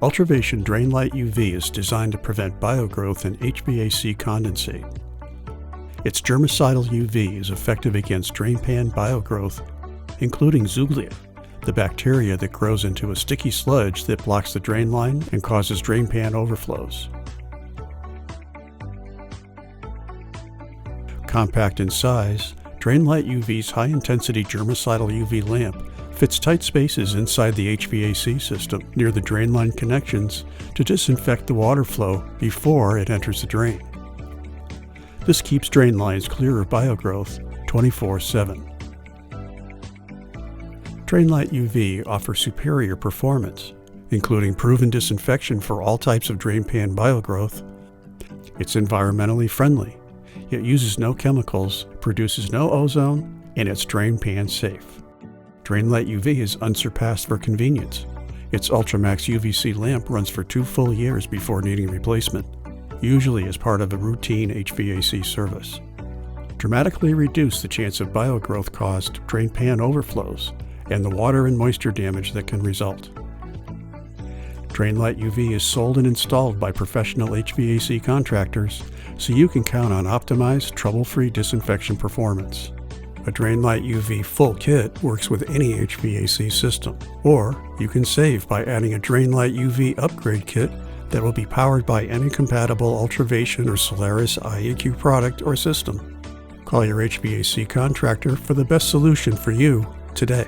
Ulravation DRAINLight UV is designed to prevent biogrowth in HVAC condensate. Its germicidal UV is effective against drain pan biogrowth, including Zoogloea, the bacteria that grows into a sticky sludge that blocks the drain line and causes drain pan overflows. Compact in size, DRAINLight UV's high-intensity germicidal UV lamp fits tight spaces inside the HVAC system near the drain line connections to disinfect the water flow before it enters the drain. This keeps drain lines clear of biogrowth 24/7. DRAINLight UV offers superior performance, including proven disinfection for all types of drain pan biogrowth. It's environmentally friendly. It uses no chemicals, produces no ozone, and it's drain pan safe. DRAINLight UV is unsurpassed for convenience. Its Ultramax UVC lamp runs for 2 full years before needing replacement, usually as part of a routine HVAC service. Dramatically reduce the chance of biogrowth caused drain pan overflows and the water and moisture damage that can result. DRAINLight UV is sold and installed by professional HVAC contractors, so you can count on optimized, trouble-free disinfection performance. A DRAINLight UV full kit works with any HVAC system, or you can save by adding a DRAINLight UV upgrade kit that will be powered by any compatible Ultravation or Solaris IAQ product or system. Call your HVAC contractor for the best solution for you today.